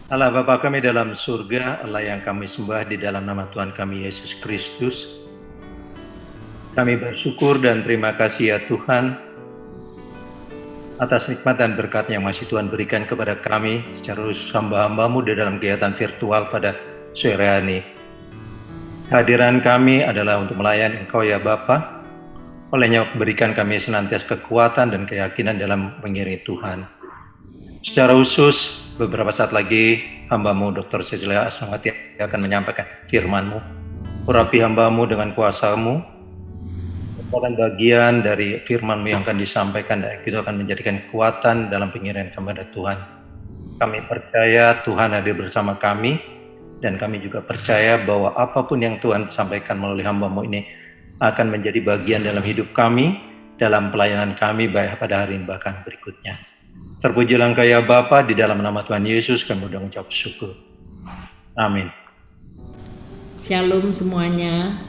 Allah Bapa kami dalam surga, Allah yang kami sembah di dalam nama Tuhan kami Yesus Kristus. Kami bersyukur dan terima kasih ya Tuhan atas nikmat dan berkat yang masih Tuhan berikan kepada kami secara khusus hamba-hambamu di dalam kegiatan virtual pada sore hari ini. Kehadiran kami adalah untuk melayani Engkau ya Bapa. Olehnya berikan kami senantiasa kekuatan dan keyakinan dalam mengiringi Tuhan. Secara khusus beberapa saat lagi hamba-Mu Dr. Cecilia Asnawati akan menyampaikan firman-Mu. Urapi hamba-Mu dengan kuasa-Mu, merupakan bagian dari firman-Mu yang akan disampaikan dan itu akan menjadikan kekuatan dalam pengiringan kepada Tuhan. Kami percaya Tuhan hadir bersama kami dan kami juga percaya bahwa apapun yang Tuhan sampaikan melalui hamba-Mu ini akan menjadi bagian dalam hidup kami, dalam pelayanan kami baik pada hari ini bahkan berikutnya. Terpujilah Engkau ya Bapa, di dalam nama Tuhan Yesus kami sudah mengucap syukur. Amin. Shalom semuanya.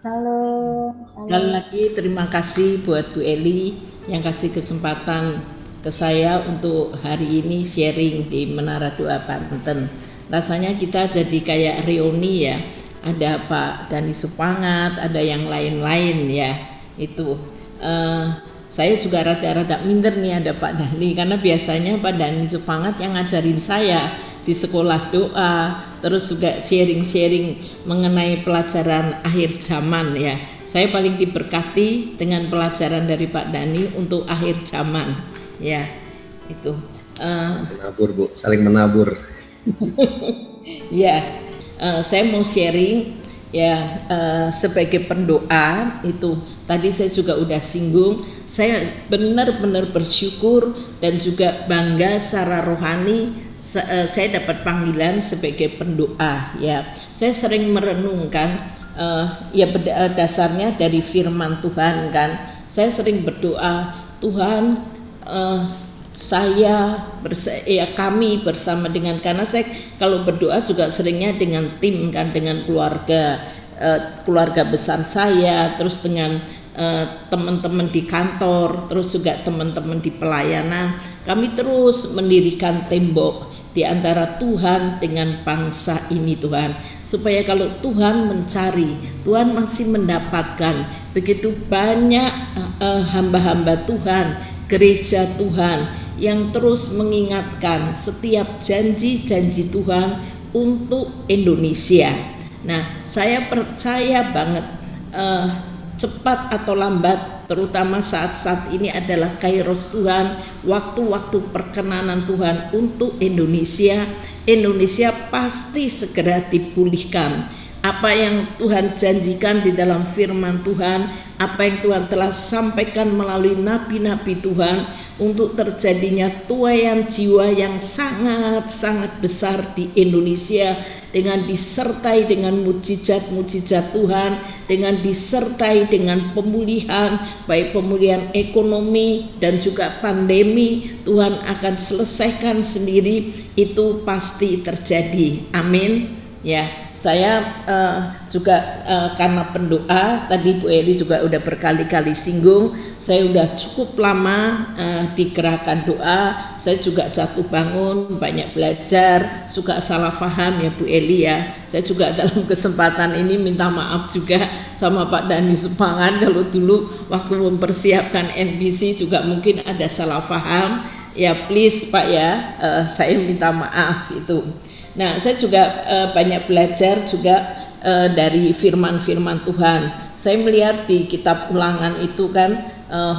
Shalom. Sekali lagi terima kasih buat Bu Eli yang kasih kesempatan ke saya untuk hari ini sharing di Menara Doa Banten. Rasanya kita jadi kayak reuni ya. Ada Pak Dani Supangat, ada yang lain-lain ya. Itu saya juga rada-rada minder nih ada Pak Dani, karena biasanya Pak Dani Supangat yang ngajarin saya di sekolah doa, terus juga sharing-sharing mengenai pelajaran akhir zaman ya. Saya paling diberkati dengan pelajaran dari Pak Dani untuk akhir zaman ya. Itu menabur Bu, saling menabur. ya. Saya mau sharing ya, sebagai pendoa itu tadi saya juga udah singgung, saya benar-benar bersyukur dan juga bangga secara rohani. Saya dapat panggilan sebagai pendoa ya. Saya sering merenungkan ya dasarnya dari firman Tuhan kan. Saya sering berdoa, Tuhan kami bersama dengan, karena saya kalau berdoa juga seringnya dengan tim kan, dengan keluarga besar saya, terus dengan teman-teman di kantor, terus juga teman-teman di pelayanan. Kami terus mendirikan tembok di antara Tuhan dengan bangsa ini Tuhan, supaya kalau Tuhan mencari, Tuhan masih mendapatkan. Begitu banyak hamba-hamba Tuhan, gereja Tuhan yang terus mengingatkan setiap janji-janji Tuhan untuk Indonesia. Nah, saya percaya banget cepat atau lambat, terutama saat-saat ini adalah kairos Tuhan, waktu-waktu perkenanan Tuhan untuk Indonesia. Indonesia pasti segera dipulihkan. Apa yang Tuhan janjikan di dalam firman Tuhan, apa yang Tuhan telah sampaikan melalui nabi-nabi Tuhan untuk terjadinya tuaian jiwa yang sangat-sangat besar di Indonesia, dengan disertai dengan mujizat-mujizat Tuhan, dengan disertai dengan pemulihan, baik pemulihan ekonomi dan juga pandemi, Tuhan akan selesaikan sendiri, itu pasti terjadi. Amin. Ya, saya juga karena pendoa, tadi Bu Eli juga udah berkali-kali singgung, saya udah cukup lama di gerakan doa. Saya juga jatuh bangun, banyak belajar, suka salah paham ya Bu Eli ya. Saya juga dalam kesempatan ini minta maaf juga sama Pak Dani Supangat, kalau dulu waktu mempersiapkan NBC juga mungkin ada salah paham. Ya please Pak ya, saya minta maaf itu. Nah, saya juga banyak belajar juga dari firman-firman Tuhan. Saya melihat di kitab Ulangan itu kan,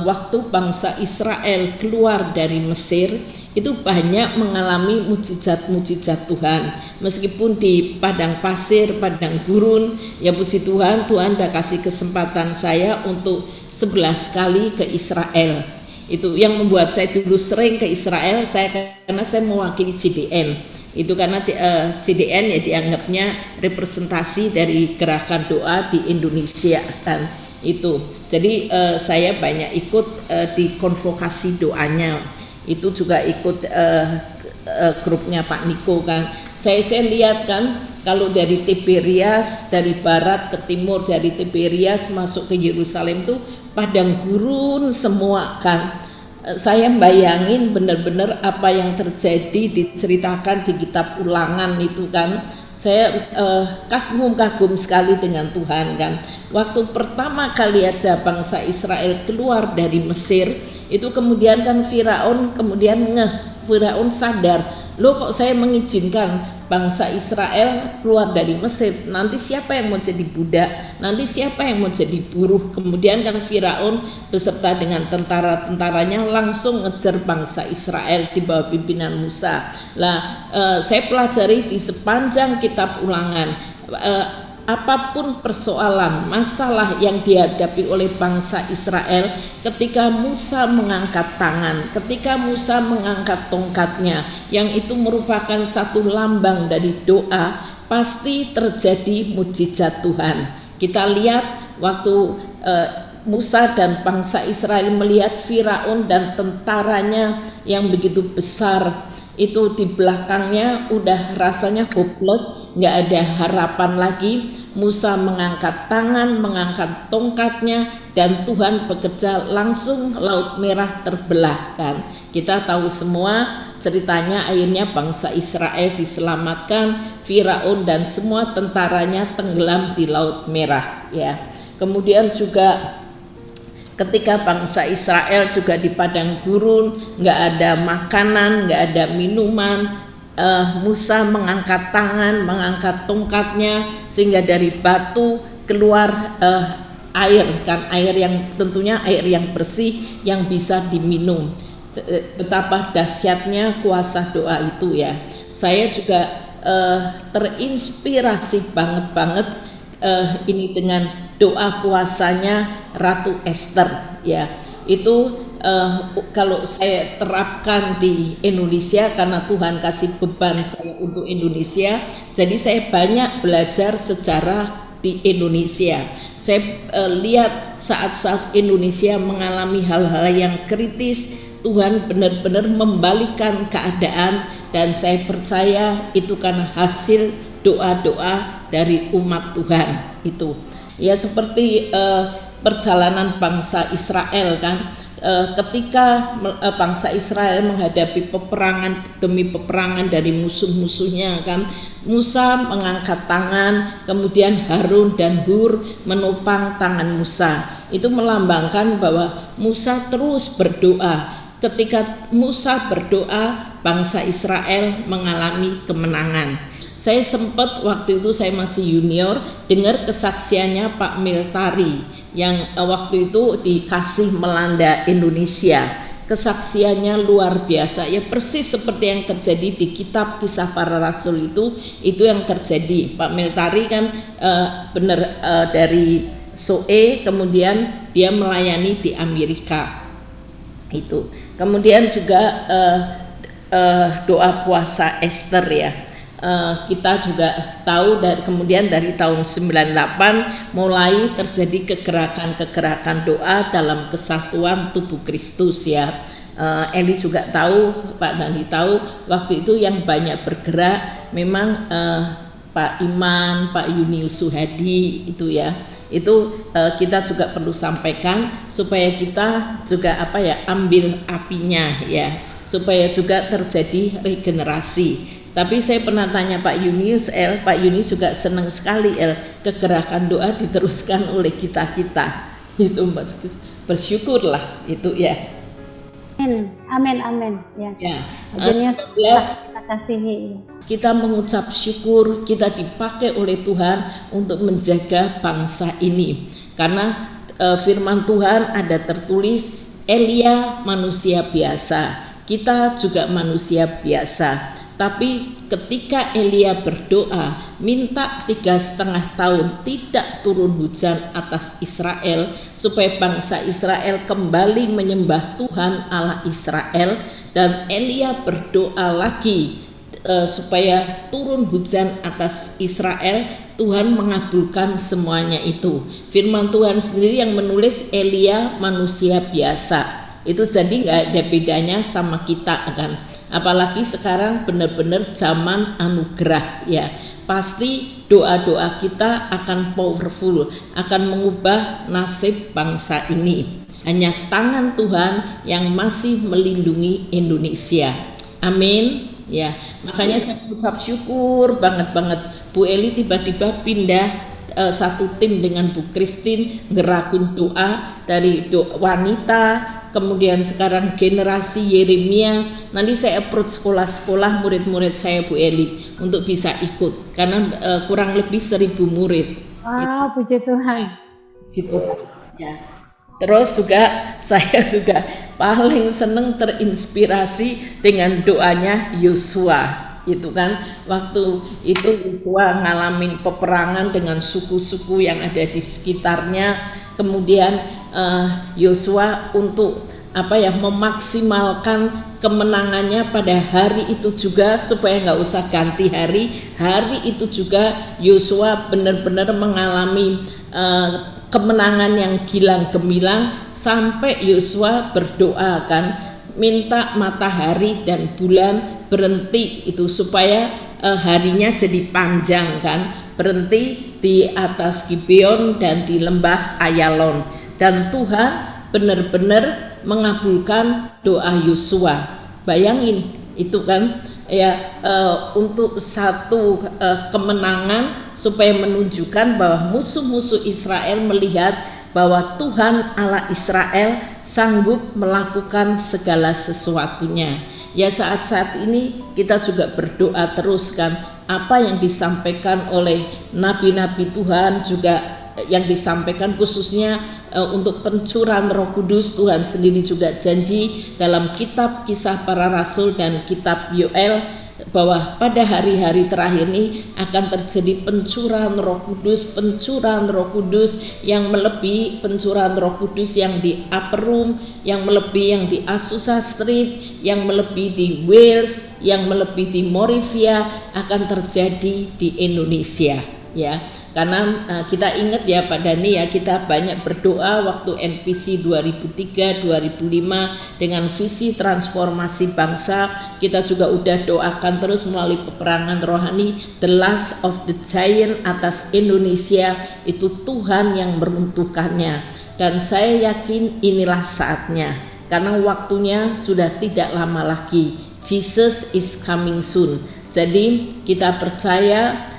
waktu bangsa Israel keluar dari Mesir, itu banyak mengalami mujizat-mujizat Tuhan. Meskipun di padang pasir, padang gurun, ya puji Tuhan, Tuhan udah kasih kesempatan saya untuk 11 kali ke Israel. Itu yang membuat saya dulu sering ke Israel, karena saya mewakili CDN. Itu karena CDN ya dianggapnya representasi dari gerakan doa di Indonesia kan itu. Jadi saya banyak ikut di konvokasi doanya. Itu juga ikut grupnya Pak Niko kan. Saya lihat kan, kalau dari Tiberias, dari barat ke timur, dari Tiberias masuk ke Yerusalem tuh padang gurun semua kan. saya bayangin benar-benar apa yang terjadi diceritakan di kitab Ulangan itu kan. Saya kagum sekali dengan Tuhan kan. Waktu pertama kali aja bangsa Israel keluar dari Mesir, itu kemudian kan Firaun Firaun sadar, loh kok saya mengizinkan bangsa Israel keluar dari Mesir, nanti siapa yang mau jadi budak, nanti siapa yang mau jadi buruh. Kemudian kan Firaun beserta dengan tentara-tentaranya langsung ngejar bangsa Israel di bawah pimpinan Musa. Saya pelajari di sepanjang kitab Ulangan, apapun persoalan, masalah yang dihadapi oleh bangsa Israel, ketika Musa mengangkat tangan, ketika Musa mengangkat tongkatnya, yang itu merupakan satu lambang dari doa, pasti terjadi mujizat Tuhan. Kita lihat waktu Musa dan bangsa Israel melihat Firaun dan tentaranya yang begitu besar, itu di belakangnya udah rasanya hopeless, nggak ada harapan lagi. Musa mengangkat tangan, mengangkat tongkatnya, dan Tuhan bekerja, langsung Laut Merah terbelah kan. Kita tahu semua ceritanya, akhirnya bangsa Israel diselamatkan, Firaun dan semua tentaranya tenggelam di Laut Merah ya. Kemudian juga ketika bangsa Israel juga di padang gurun, nggak ada makanan, nggak ada minuman, Musa mengangkat tangan, mengangkat tongkatnya, sehingga dari batu keluar air kan, air yang tentunya air yang bersih yang bisa diminum. Betapa dahsyatnya kuasa doa itu ya. Saya juga terinspirasi banget ini dengan doa puasanya Ratu Esther ya. Itu kalau saya terapkan di Indonesia, karena Tuhan kasih beban saya untuk Indonesia, jadi saya banyak belajar sejarah di Indonesia. Saya lihat saat-saat Indonesia mengalami hal-hal yang kritis, Tuhan benar-benar membalikkan keadaan, dan saya percaya itu karena hasil doa-doa dari umat Tuhan itu. Ya seperti perjalanan bangsa Israel kan, ketika bangsa Israel menghadapi peperangan demi peperangan dari musuh-musuhnya kan, Musa mengangkat tangan, kemudian Harun dan Hur menopang tangan Musa. Itu melambangkan bahwa Musa terus berdoa. Ketika Musa berdoa, bangsa Israel mengalami kemenangan. Saya sempat waktu itu, saya masih junior, dengar kesaksiannya Pak Miltari yang waktu itu dikasih melanda Indonesia. Kesaksiannya luar biasa ya, persis seperti yang terjadi di kitab Kisah Para Rasul itu yang terjadi. Pak Miltari kan dari Soe, kemudian dia melayani di Amerika itu. Kemudian juga doa puasa Esther ya. Kita juga tahu kemudian dari tahun 98 mulai terjadi kegerakan doa dalam kesatuan tubuh Kristus ya. Eli juga tahu, Pak Dandi tahu, waktu itu yang banyak bergerak memang Pak Iman, Pak Yunius Suhadi itu ya. Itu kita juga perlu sampaikan supaya kita juga ambil apinya ya, supaya juga terjadi regenerasi. Tapi saya pernah tanya Pak Yunius, Pak Yunius juga senang sekali kegerakan doa diteruskan oleh kita. Itu bersyukurlah itu ya. Amin ya. Ya. 19 kita kasihi. Kita mengucap syukur kita dipakai oleh Tuhan untuk menjaga bangsa ini. Karena firman Tuhan ada tertulis, Elia manusia biasa, kita juga manusia biasa. Tapi ketika Elia berdoa minta 3,5 tahun tidak turun hujan atas Israel, supaya bangsa Israel kembali menyembah Tuhan Allah Israel, dan Elia berdoa lagi supaya turun hujan atas Israel, Tuhan mengabulkan semuanya itu. Firman Tuhan sendiri yang menulis Elia manusia biasa. Itu jadi nggak ada bedanya sama kita kan. Apalagi sekarang benar-benar zaman anugerah ya. Pasti doa-doa kita akan powerful, akan mengubah nasib bangsa ini. hanya tangan Tuhan yang masih melindungi Indonesia. Amin. Ya, makanya saya ucap syukur banget Bu Eli tiba-tiba pindah satu tim dengan Bu Christine gerakin doa dari wanita, kemudian sekarang generasi Yeremia. Nanti saya approach sekolah-sekolah murid-murid saya Bu Eli untuk bisa ikut karena kurang lebih 1.000 murid. Wow, puji Tuhan. Gitu ya. Terus juga saya juga paling seneng terinspirasi dengan doanya Yosua. Itu kan waktu itu Yosua ngalamin peperangan dengan suku-suku yang ada di sekitarnya, kemudian Yosua untuk memaksimalkan kemenangannya pada hari itu juga supaya nggak usah ganti hari itu juga Yosua benar-benar mengalami kemenangan yang gilang gemilang sampai Yosua berdoa kan minta matahari dan bulan berhenti itu supaya harinya jadi panjang kan, berhenti di atas Gibeon dan di lembah Ayalon, dan Tuhan benar-benar mengabulkan doa Yosua. Bayangin itu kan ya, untuk satu kemenangan supaya menunjukkan bahwa musuh-musuh Israel melihat bahwa Tuhan Allah Israel sanggup melakukan segala sesuatunya. Ya, saat-saat ini kita juga berdoa terus kan, apa yang disampaikan oleh nabi-nabi Tuhan juga yang disampaikan khususnya untuk pencurahan Roh Kudus. Tuhan sendiri juga janji dalam kitab Kisah Para Rasul dan kitab Yoel bahwa pada hari-hari terakhir ini akan terjadi pencurahan Roh Kudus yang melebihi pencurahan Roh Kudus yang di Upper Room, yang melebihi yang di Azusa Street, yang melebihi di Wales, yang melebihi di Moravia akan terjadi di Indonesia ya. Karena kita ingat ya Pak Dani ya, kita banyak berdoa waktu NPC 2003-2005 dengan visi transformasi bangsa. Kita juga udah doakan terus melalui peperangan rohani, the last of the giant atas Indonesia itu Tuhan yang meruntuhkannya. Dan saya yakin inilah saatnya, karena waktunya sudah tidak lama lagi. Jesus is coming soon. Jadi kita percaya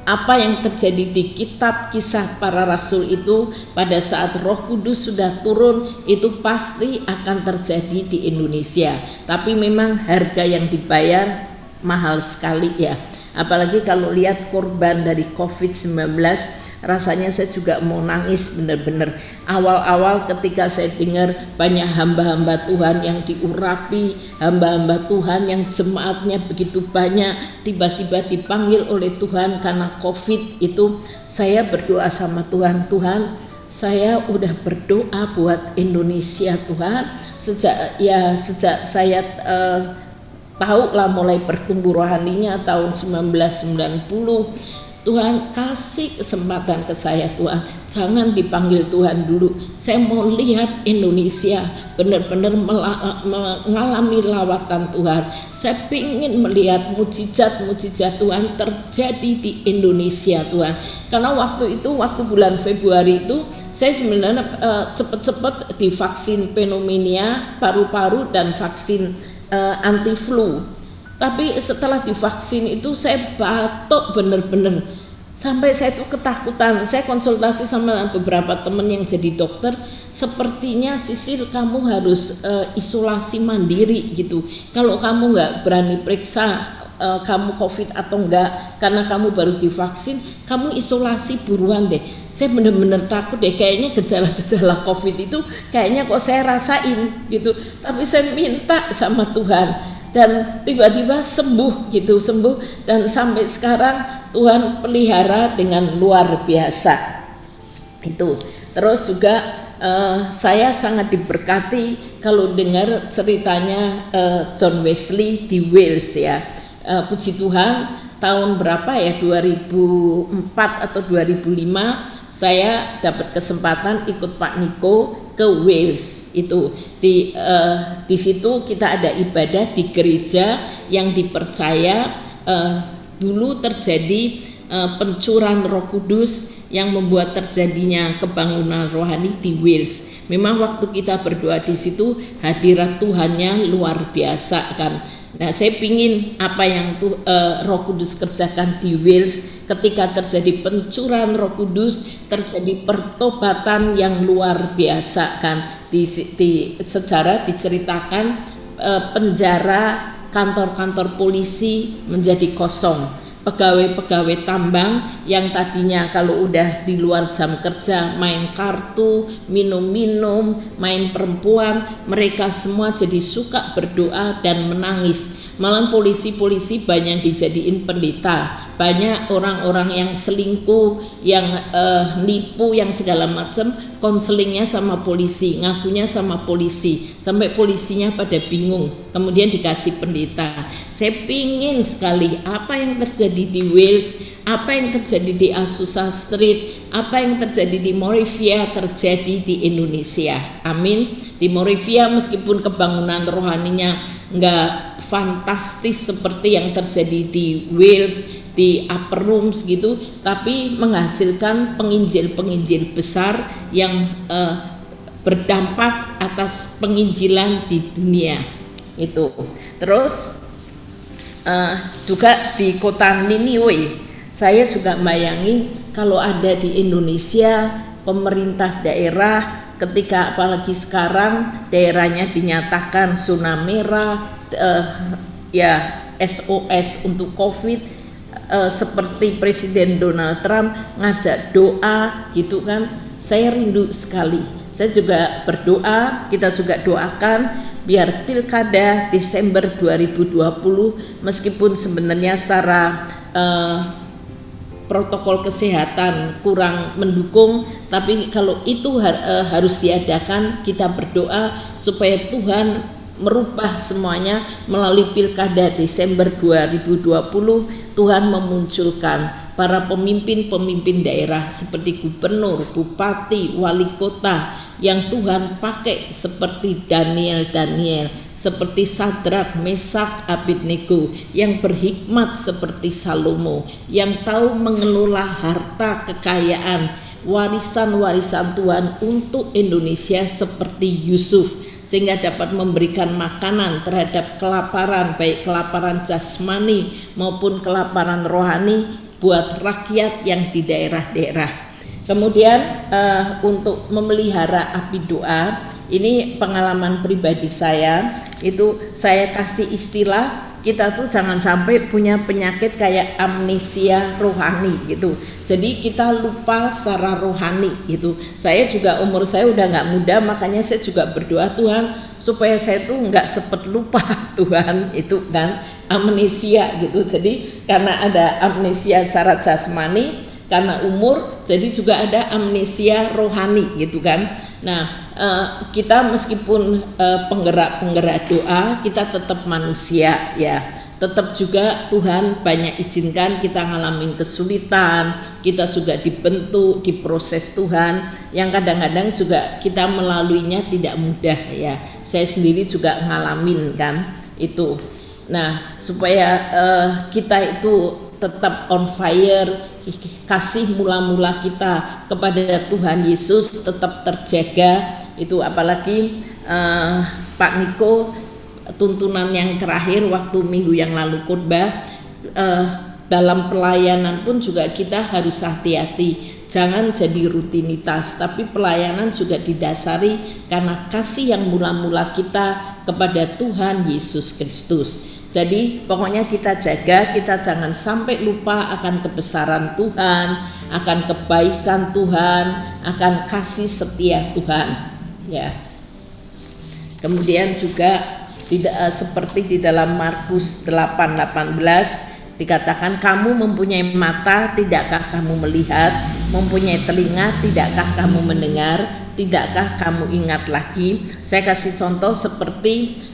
apa yang terjadi di kitab Kisah Para Rasul itu pada saat Roh Kudus sudah turun itu pasti akan terjadi di Indonesia. Tapi memang harga yang dibayar mahal sekali ya. Apalagi kalau lihat korban dari COVID-19, rasanya saya juga mau nangis benar-benar. Awal-awal ketika saya dengar banyak hamba-hamba Tuhan yang diurapi, hamba-hamba Tuhan yang jemaatnya begitu banyak tiba-tiba dipanggil oleh Tuhan karena COVID itu, saya berdoa sama Tuhan, Tuhan saya udah berdoa buat Indonesia Tuhan sejak saya tahu lah mulai bertumbuh rohaninya tahun 1990. Tuhan kasih kesempatan ke saya Tuhan, jangan dipanggil Tuhan dulu, saya mau lihat Indonesia benar-benar mengalami lawatan Tuhan. Saya ingin melihat mujizat Tuhan terjadi di Indonesia Tuhan. Karena waktu bulan Februari itu saya sebenarnya cepat-cepat divaksin pneumonia paru-paru dan vaksin anti flu. Tapi setelah divaksin itu saya batuk bener-bener sampai saya tuh ketakutan. Saya konsultasi sama beberapa teman yang jadi dokter, sepertinya Sisil kamu harus isolasi mandiri gitu. Kalau kamu nggak berani periksa kamu COVID atau enggak karena kamu baru divaksin, kamu isolasi buruan deh. Saya bener-bener takut deh, kayaknya gejala-gejala COVID itu kayaknya kok saya rasain gitu. Tapi saya minta sama Tuhan dan tiba-tiba sembuh dan sampai sekarang Tuhan pelihara dengan luar biasa itu. Terus juga saya sangat diberkati kalau dengar ceritanya John Wesley di Wales ya. Puji Tuhan tahun berapa ya, 2004 atau 2005 saya dapat kesempatan ikut Pak Niko ke Wales itu. Di situ kita ada ibadah di gereja yang dipercaya dulu terjadi pencurahan Roh Kudus yang membuat terjadinya kebangunan rohani di Wales. Memang waktu kita berdoa di situ hadirat Tuhannya luar biasa kan. Nah, saya pingin apa yang Roh Kudus kerjakan di Wales ketika terjadi pencurahan Roh Kudus, terjadi pertobatan yang luar biasa kan. Di sejarah diceritakan penjara, kantor-kantor polisi menjadi kosong. Pegawai-pegawai tambang yang tadinya kalau udah di luar jam kerja main kartu, minum-minum, main perempuan, mereka semua jadi suka berdoa dan menangis. Malah polisi-polisi banyak dijadiin pendeta, banyak orang-orang yang selingkuh, yang nipu, yang segala macam, konselingnya sama polisi, ngakunya sama polisi, sampai polisinya pada bingung, kemudian dikasih pendeta. Saya pingin sekali apa yang terjadi di Wales, apa yang terjadi di Azusa Street, apa yang terjadi di Moravia terjadi di Indonesia. Amin. Di Moravia meskipun kebangunan rohaninya nggak fantastis seperti yang terjadi di Wales, di upper rooms gitu, tapi menghasilkan penginjil-penginjil besar yang berdampak atas penginjilan di dunia itu. Terus juga di kota Niniwe, saya juga bayangin kalau ada di Indonesia pemerintah daerah ketika apalagi sekarang daerahnya dinyatakan zona merah, ya SOS untuk COVID, seperti Presiden Donald Trump ngajak doa gitu kan, saya rindu sekali. Saya juga berdoa, kita juga doakan biar pilkada Desember 2020 meskipun sebenarnya secara protokol kesehatan kurang mendukung, tapi kalau itu harus diadakan, kita berdoa supaya Tuhan merubah semuanya melalui pilkada Desember 2020. Tuhan memunculkan para pemimpin-pemimpin daerah seperti gubernur, bupati, wali kota yang Tuhan pakai seperti Daniel, seperti Sadrak, Mesak, Abednego, yang berhikmat seperti Salomo, yang tahu mengelola harta kekayaan, warisan-warisan Tuhan untuk Indonesia seperti Yusuf, sehingga dapat memberikan makanan terhadap kelaparan, baik kelaparan jasmani maupun kelaparan rohani buat rakyat yang di daerah-daerah. Kemudian untuk memelihara api doa, ini pengalaman pribadi saya, itu saya kasih istilah, kita tuh jangan sampai punya penyakit kayak amnesia rohani gitu. Jadi kita lupa secara rohani gitu. Saya juga umur saya udah nggak muda, makanya saya juga berdoa Tuhan supaya saya tuh nggak cepet lupa Tuhan, itu kan amnesia gitu. Jadi karena ada amnesia secara jasmani, karena umur, jadi juga ada amnesia rohani gitu kan. Nah, kita meskipun penggerak doa, kita tetap manusia ya. Tetap juga Tuhan banyak izinkan kita ngalamin kesulitan, kita juga dibentuk, diproses Tuhan, yang kadang-kadang juga kita melaluinya tidak mudah ya. Saya sendiri juga ngalamin kan itu. Nah, supaya kita itu tetap on fire, kasih mula-mula kita kepada Tuhan Yesus tetap terjaga itu. Apalagi Pak Niko, tuntunan yang terakhir waktu minggu yang lalu khotbah, dalam pelayanan pun juga kita harus hati-hati, jangan jadi rutinitas, tapi pelayanan juga didasari karena kasih yang mula-mula kita kepada Tuhan Yesus Kristus. Jadi pokoknya kita jaga, kita jangan sampai lupa akan kebesaran Tuhan, akan kebaikan Tuhan, akan kasih setia Tuhan ya. Kemudian juga seperti di dalam Markus 8:18 dikatakan, kamu mempunyai mata, tidakkah kamu melihat? Mempunyai telinga, tidakkah kamu mendengar? Tidakkah kamu ingat lagi? Saya kasih contoh seperti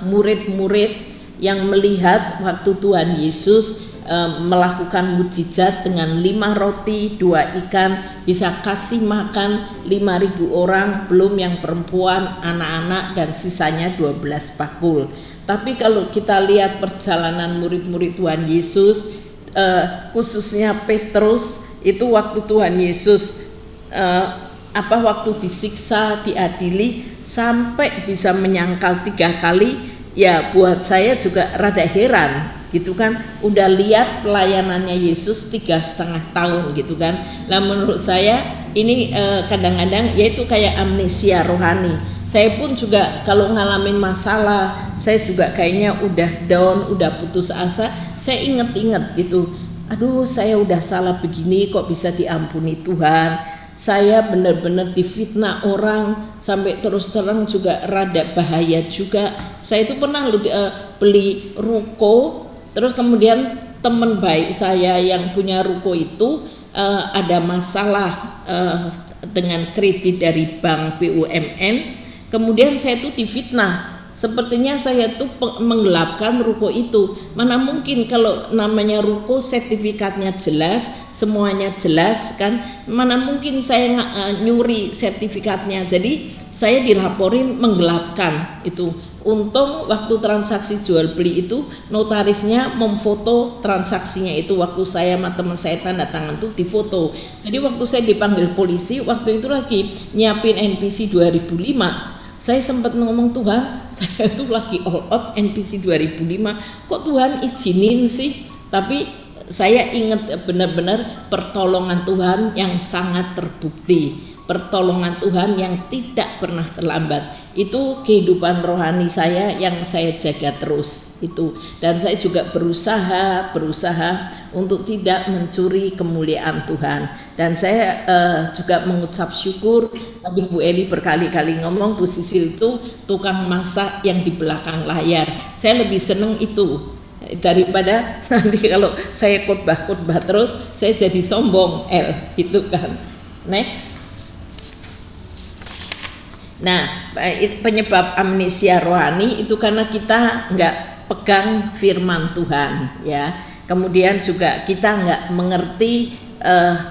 murid-murid yang melihat waktu Tuhan Yesus melakukan mukjizat dengan 5 roti 2 ikan bisa kasih makan 5.000 orang, belum yang perempuan, anak-anak, dan sisanya 12 bakul. Tapi kalau kita lihat perjalanan murid-murid Tuhan Yesus, khususnya Petrus, itu waktu Tuhan Yesus waktu disiksa, diadili sampai bisa menyangkal 3 kali, ya buat saya juga rada heran gitu kan. Udah lihat pelayanannya Yesus 3,5 tahun gitu kan. Nah menurut saya ini kadang-kadang yaitu kayak amnesia rohani. Saya pun juga kalau ngalamin masalah, saya juga kayaknya udah down, udah putus asa, saya inget-inget gitu, aduh saya udah salah begini kok bisa diampuni Tuhan. Saya benar-benar difitnah orang sampai terus terang juga rada bahaya juga. Saya itu pernah beli ruko, terus kemudian teman baik saya yang punya ruko itu ada masalah dengan kredit dari bank BUMN. Kemudian saya itu difitnah, sepertinya saya tuh menggelapkan ruko itu. Mana mungkin kalau namanya ruko sertifikatnya jelas, semuanya jelas kan, mana mungkin saya nyuri sertifikatnya. Jadi saya dilaporin menggelapkan itu. Untung waktu transaksi jual beli itu notarisnya memfoto transaksinya itu, waktu saya sama teman saya tanda tangan tuh difoto. Jadi waktu saya dipanggil polisi, waktu itu lagi nyiapin NPC 2005, saya sempat ngomong, Tuhan saya tuh lagi all out NPC 2005, kok Tuhan izinin sih? Tapi saya ingat benar-benar pertolongan Tuhan yang sangat terbukti, pertolongan Tuhan yang tidak pernah terlambat. Itu kehidupan rohani saya yang saya jaga terus itu. Dan saya juga berusaha untuk tidak mencuri kemuliaan Tuhan. Dan saya juga mengucap syukur. Tadi Bu Eli berkali-kali ngomong Bu Sisil itu tukang masak yang di belakang layar. Saya lebih seneng itu daripada nanti kalau saya khotbah terus saya jadi sombong itu kan. Next. Nah, penyebab amnesia rohani itu karena kita nggak pegang firman Tuhan, ya. Kemudian juga kita nggak mengerti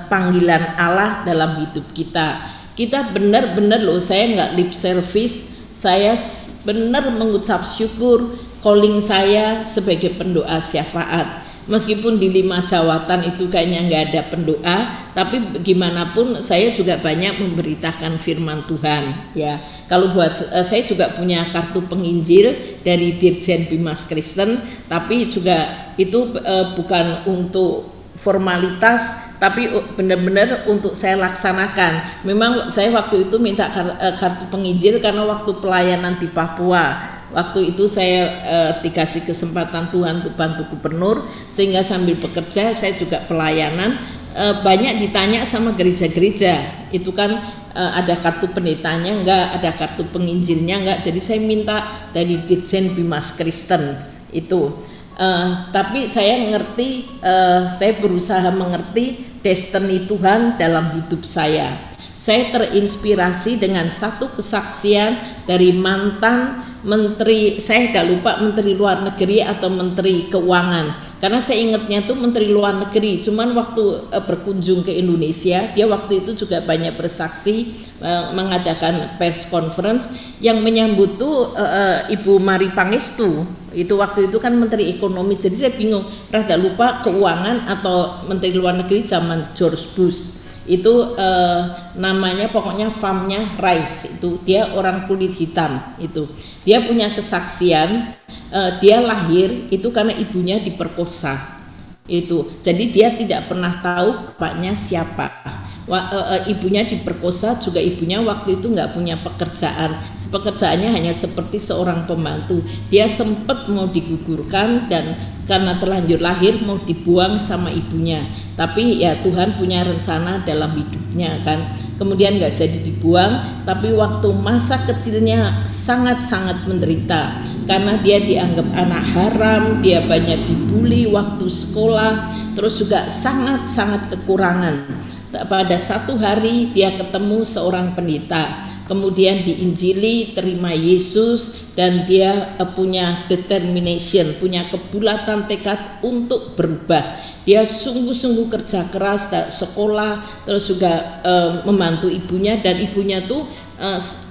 panggilan Allah dalam hidup kita. Kita benar-benar loh, saya nggak lip service, saya benar mengucap syukur calling saya sebagai pendoa syafaat. Meskipun di 5 jawatan itu kayaknya nggak ada pendoa, tapi gimana pun saya juga banyak memberitakan firman Tuhan, ya. Kalau buat saya juga punya kartu penginjil dari Dirjen Bimas Kristen, tapi juga itu bukan untuk formalitas, tapi benar-benar untuk saya laksanakan. Memang saya waktu itu minta kartu penginjil karena waktu pelayanan di Papua. Waktu itu saya dikasih kesempatan Tuhan untuk bantu gubernur, sehingga sambil bekerja saya juga pelayanan. Banyak ditanya sama gereja-gereja, itu kan ada kartu pendetanya enggak, ada kartu penginjilnya enggak. Jadi saya minta dari Dirjen Bimas Kristen itu. Tapi saya ngerti, saya berusaha mengerti destiny Tuhan dalam hidup saya. Saya terinspirasi dengan satu kesaksian dari mantan menteri, saya gak lupa menteri luar negeri atau menteri keuangan, karena saya ingatnya tuh menteri luar negeri. Cuman waktu berkunjung ke Indonesia, dia waktu itu juga banyak bersaksi, mengadakan pers conference yang menyambut tuh Ibu Mari Pangestu. Itu waktu itu kan menteri ekonomi, jadi saya bingung, rada lupa keuangan atau menteri luar negeri zaman George Bush. Itu namanya pokoknya farmnya Rice, itu dia orang kulit hitam. Itu dia punya kesaksian, dia lahir itu karena ibunya diperkosa itu, jadi dia tidak pernah tahu bapaknya siapa. Ibunya diperkosa juga, ibunya waktu itu nggak punya pekerjaan, pekerjaannya hanya seperti seorang pembantu. Dia sempat mau digugurkan dan karena terlanjur lahir mau dibuang sama ibunya, tapi ya Tuhan punya rencana dalam hidupnya kan. Kemudian nggak jadi dibuang, tapi waktu masa kecilnya sangat-sangat menderita karena dia dianggap anak haram, dia banyak dibully waktu sekolah, terus juga sangat-sangat kekurangan. Pada satu hari dia ketemu seorang pendeta, kemudian diinjili, terima Yesus, dan dia punya determination, punya kebulatan tekad untuk berubah. Dia sungguh-sungguh kerja keras, sekolah, terus juga membantu ibunya, dan ibunya tuh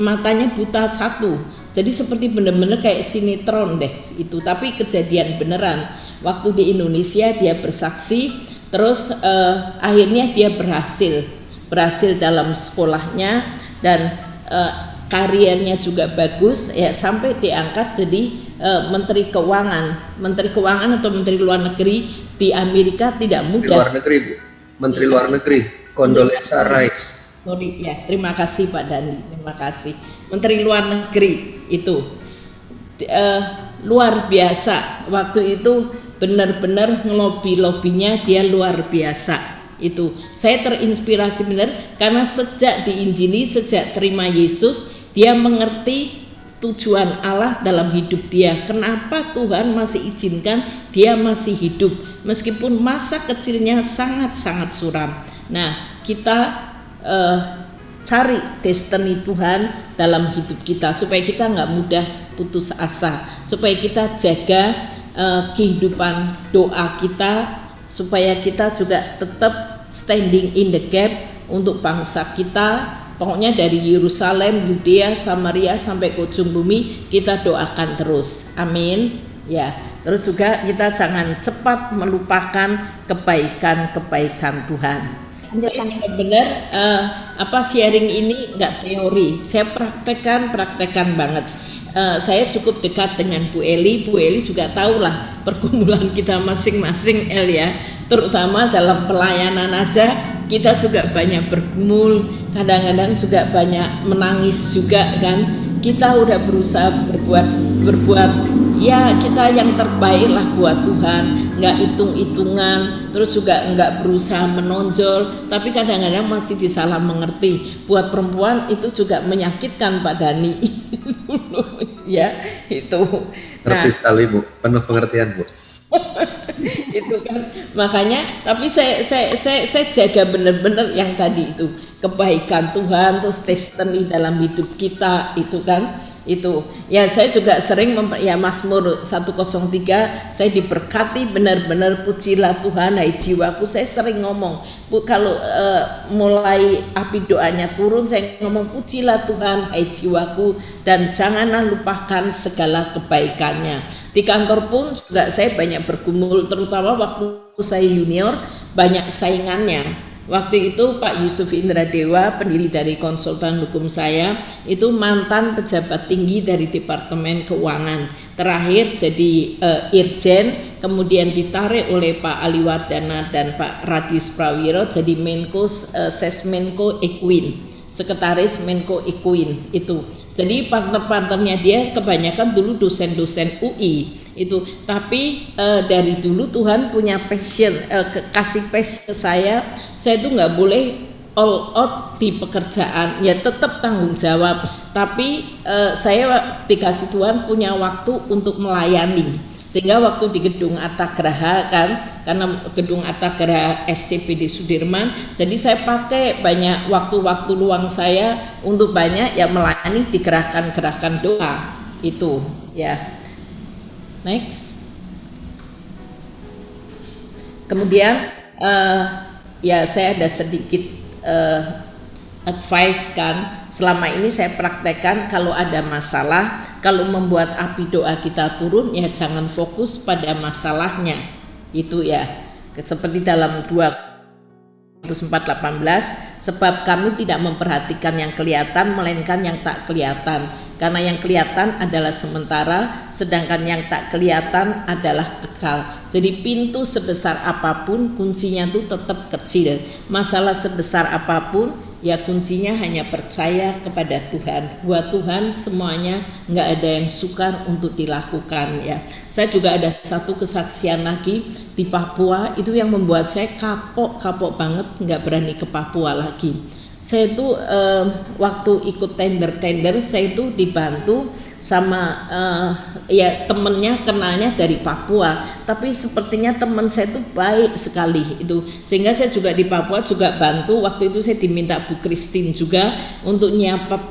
matanya buta satu. Jadi seperti benar-benar kayak sinetron deh itu, tapi kejadian beneran. Waktu di Indonesia dia bersaksi, terus akhirnya dia berhasil berhasil dalam sekolahnya dan karirnya juga bagus ya, sampai diangkat jadi menteri keuangan atau menteri luar negeri di Amerika. Tidak mudah. Luar negeri, Bu. Menteri luar negeri, Condoleezza Rice. Sorry ya, terima kasih Pak Dandi, terima kasih. Menteri luar negeri itu luar biasa. Waktu itu benar-benar ngelobi-lobinya dia luar biasa. Itu saya terinspirasi benar karena sejak diinjili, sejak terima Yesus, dia mengerti tujuan Allah dalam hidup dia. Kenapa Tuhan masih izinkan dia masih hidup meskipun masa kecilnya sangat-sangat suram. Nah, kita cari destiny Tuhan dalam hidup kita supaya kita nggak mudah putus asa, supaya kita jaga kehidupan doa kita, supaya kita juga tetap standing in the gap untuk bangsa kita. Pokoknya dari Yerusalem, Yudea, Samaria sampai ke ujung bumi kita doakan terus. Amin. Ya, terus juga kita jangan cepat melupakan kebaikan-kebaikan Tuhan. Saya benar-benar sharing ini nggak teori, saya praktekkan banget. Saya cukup dekat dengan Bu Eli juga tahulah pergumulan kita masing-masing ya, terutama dalam pelayanan aja kita juga banyak bergumul, kadang-kadang juga banyak menangis juga kan. Kita udah berusaha berbuat ya kita yang terbaik lah buat Tuhan, nggak hitung-hitungan, terus juga nggak berusaha menonjol, tapi kadang-kadang masih disalah mengerti. Buat perempuan itu juga menyakitkan Pak Dani. Ya itu. Ngerti sekali Bu, penuh pengertian Bu. Itu kan makanya, tapi saya jaga benar-benar yang tadi itu kebaikan Tuhan, terus destiny dalam hidup kita itu kan. Itu ya, saya juga sering Mazmur 103 saya diberkati benar-benar, pujilah Tuhan hai jiwaku. Saya sering ngomong kalau mulai api doanya turun, saya ngomong pujilah Tuhan hai jiwaku dan janganlah lupakan segala kebaikannya. Di kantor pun juga saya banyak bergumul, terutama waktu saya junior banyak saingannya. Waktu itu Pak Yusuf Indradewa, pendiri dari konsultan hukum saya, itu mantan pejabat tinggi dari Departemen Keuangan. Terakhir jadi Irjen, kemudian ditarik oleh Pak Ali Wardana dan Pak Radius Prawiro jadi Menko Sesmenko Equin, Sekretaris Menko Equin itu. Jadi partner-partnernya dia kebanyakan dulu dosen-dosen UI itu, tapi dari dulu Tuhan punya passion, kasih passion ke saya tuh nggak boleh all out di pekerjaan, ya tetap tanggung jawab, tapi saya dikasih Tuhan punya waktu untuk melayani. Sehingga waktu di gedung Atagraha kan, karena gedung Atagraha SCPD Sudirman, jadi saya pakai banyak waktu-waktu luang saya untuk banyak ya melayani di gerakan-gerakan doa itu ya. Next. Kemudian ya saya ada sedikit advice kan, selama ini saya praktekkan kalau ada masalah, kalau membuat api doa kita turun ya jangan fokus pada masalahnya itu ya, seperti dalam 2 4:18, sebab kami tidak memperhatikan yang kelihatan melainkan yang tak kelihatan, karena yang kelihatan adalah sementara sedangkan yang tak kelihatan adalah kekal. Jadi pintu sebesar apapun kuncinya tuh tetap kecil, masalah sebesar apapun ya kuncinya hanya percaya kepada Tuhan. Buat Tuhan semuanya nggak ada yang sukar untuk dilakukan ya. Saya juga ada satu kesaksian lagi di Papua, itu yang membuat saya kapok banget, nggak berani ke Papua lagi. Saya itu waktu ikut tender saya itu dibantu sama ya temennya, kenalnya dari Papua, tapi sepertinya teman saya itu baik sekali itu, sehingga saya juga di Papua juga bantu. Waktu itu saya diminta Bu Christine juga untuk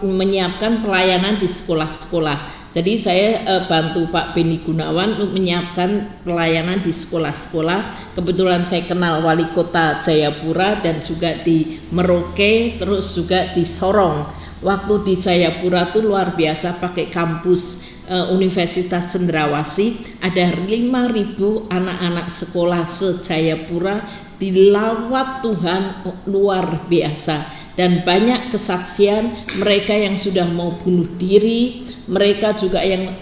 menyiapkan pelayanan di sekolah-sekolah. Jadi saya bantu Pak Beni Gunawan untuk menyiapkan pelayanan di sekolah-sekolah. Kebetulan saya kenal Wali Kota Jayapura dan juga di Merauke, terus juga di Sorong. Waktu di Jayapura tuh luar biasa, pakai kampus Universitas Cendrawasih, ada 5.000 anak-anak sekolah se-Jayapura dilawat Tuhan luar biasa, dan banyak kesaksian mereka yang sudah mau bunuh diri, mereka juga yang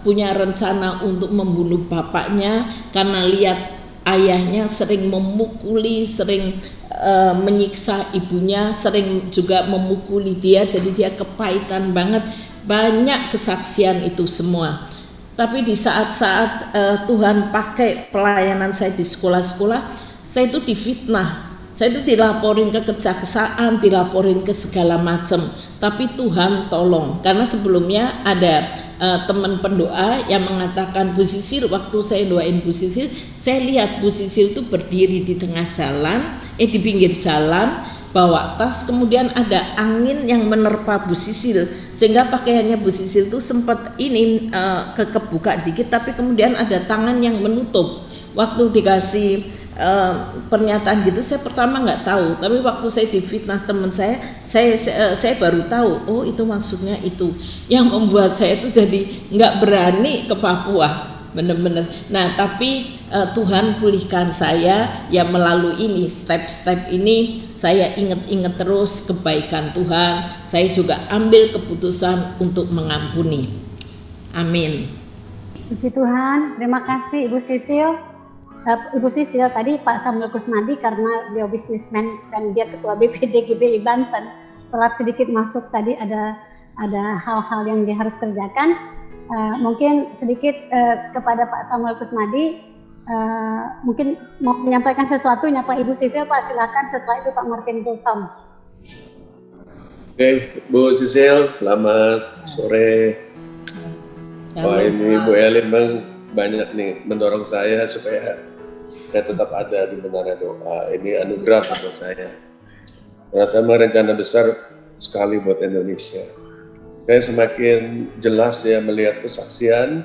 punya rencana untuk membunuh bapaknya karena lihat ayahnya sering memukuli, sering menyiksa ibunya, sering juga memukuli dia, jadi dia kepahitan banget. Banyak kesaksian itu semua. Tapi di saat-saat Tuhan pakai pelayanan saya di sekolah-sekolah, saya itu difitnah, saya itu dilaporin ke kejaksaan, dilaporin ke segala macam. Tapi Tuhan tolong, karena sebelumnya ada teman pendoa yang mengatakan, Bu Sisil, waktu saya doain Bu Sisil, saya lihat Bu Sisil itu berdiri di tengah jalan, di pinggir jalan, bawa tas, kemudian ada angin yang menerpa Bu Sisil sehingga pakaiannya Bu Sisil itu sempat ini kebuka dikit, tapi kemudian ada tangan yang menutup. Waktu dikasih pernyataan gitu, saya pertama nggak tahu, tapi waktu saya difitnah teman saya baru tahu, oh itu maksudnya itu, yang membuat saya itu jadi nggak berani ke Papua, bener-bener. Nah tapi Tuhan pulihkan saya ya melalui ini, step-step ini saya ingat-ingat terus kebaikan Tuhan, saya juga ambil keputusan untuk mengampuni. Amin. Puji Tuhan, terima kasih Ibu Sisil. Ibu Sisil, tadi Pak Samuel Kusnadi karena beliau bisnismen dan dia ketua BPD GBI Banten, telat sedikit masuk tadi, ada hal-hal yang dia harus kerjakan. Mungkin sedikit kepada Pak Samuel Kusnadi, mungkin mau menyampaikan sesuatu, nyapa Ibu Sisil, Pak silakan. Setelah itu Pak Martin Gultom. Oke, Bu Sisil, selamat sore. Wah, ini Bu Elin banyak nih mendorong saya supaya saya tetap ada di Menara Doa. Ini anugerah buat saya. Ternyata rencana besar sekali buat Indonesia. Saya semakin jelas ya melihat kesaksian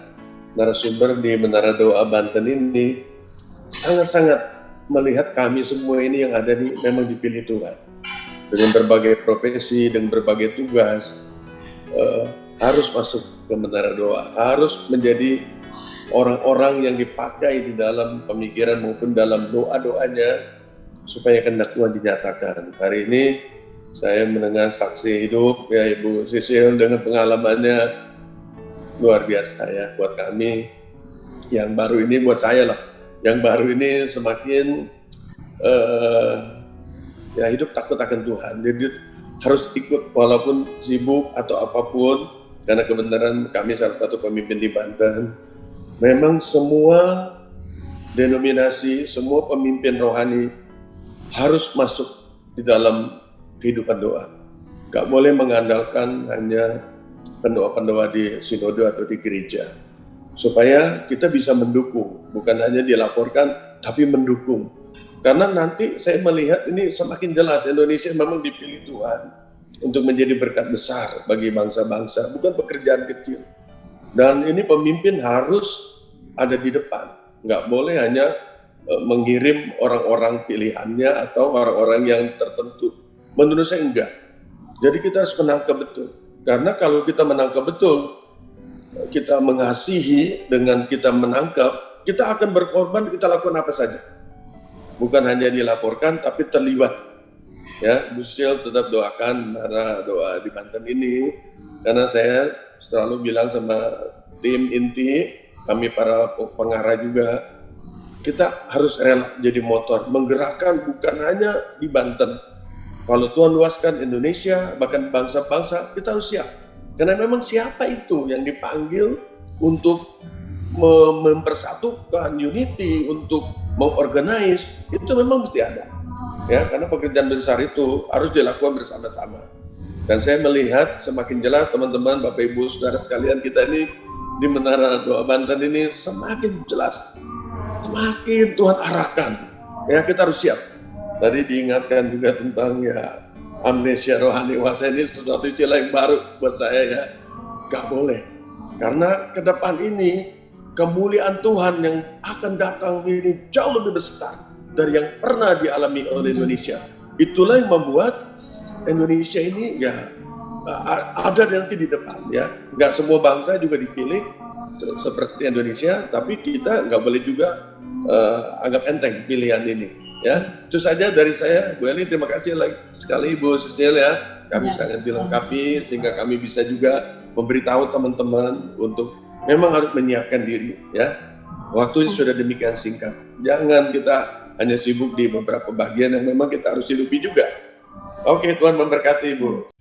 narasumber di Menara Doa Banten ini, sangat-sangat melihat kami semua ini yang ada di memang dipilih Tuhan. Dengan berbagai profesi, dengan berbagai tugas, harus masuk ke Menara Doa, harus menjadi orang-orang yang dipakai di dalam pemikiran maupun dalam doa-doanya supaya kehendak Tuhan dinyatakan. Hari ini saya mendengar saksi hidup ya Ibu Sisil dengan pengalamannya luar biasa ya buat kami yang baru ini, buat saya lah yang baru ini semakin ya hidup takut akan Tuhan. Jadi harus ikut walaupun sibuk atau apapun, karena kebenaran kami salah satu pemimpin di Banten. Memang semua denominasi, semua pemimpin rohani harus masuk di dalam kehidupan doa. Gak boleh mengandalkan hanya pendoa-pendoa di sinode atau di gereja. Supaya kita bisa mendukung, bukan hanya dilaporkan, tapi mendukung. Karena nanti saya melihat ini semakin jelas Indonesia memang dipilih Tuhan untuk menjadi berkat besar bagi bangsa-bangsa, bukan pekerjaan kecil. Dan ini pemimpin harus ada di depan, nggak boleh hanya mengirim orang-orang pilihannya atau orang-orang yang tertentu. Menurut saya enggak. Jadi kita harus menangkap betul. Karena kalau kita menangkap betul, kita mengasihi dengan kita menangkap, kita akan berkorban, kita lakukan apa saja. Bukan hanya dilaporkan, tapi terlibat. Ya, Bu Sisil tetap doakan Menara Doa di Banten ini, karena saya selalu bilang sama tim inti, kami para pengarah juga, kita harus rela jadi motor, menggerakkan bukan hanya di Banten. Kalau Tuhan luaskan Indonesia, bahkan bangsa-bangsa, kita harus siap. Karena memang siapa itu yang dipanggil untuk mempersatukan unity, untuk mengorganize, itu memang mesti ada. Ya, karena pekerjaan besar itu harus dilakukan bersama-sama. Dan saya melihat semakin jelas teman-teman, Bapak Ibu, Saudara sekalian, kita ini di Menara Doa Banten ini semakin jelas, semakin Tuhan arahkan. Ya, kita harus siap. Tadi diingatkan juga tentang ya amnesia rohani. Wah, ini sesuatu istilah yang baru buat saya ya. Gak boleh. Karena ke depan ini kemuliaan Tuhan yang akan datang ini jauh lebih besar dari yang pernah dialami oleh Indonesia. Itulah yang membuat Indonesia ini ya ada nanti di depan ya. Nggak semua bangsa juga dipilih seperti Indonesia, tapi kita nggak boleh juga anggap enteng pilihan ini. Ya, itu saja dari saya. Bu Eli, terima kasih lagi sekali Bu Sisil ya. Kami Ya, sangat dilengkapi sehingga kami bisa juga memberitahu teman-teman untuk memang harus menyiapkan diri ya. Waktunya sudah demikian singkat. Jangan kita hanya sibuk di beberapa bagian yang memang kita harus hidupi juga. Oke, Tuhan memberkati Ibu.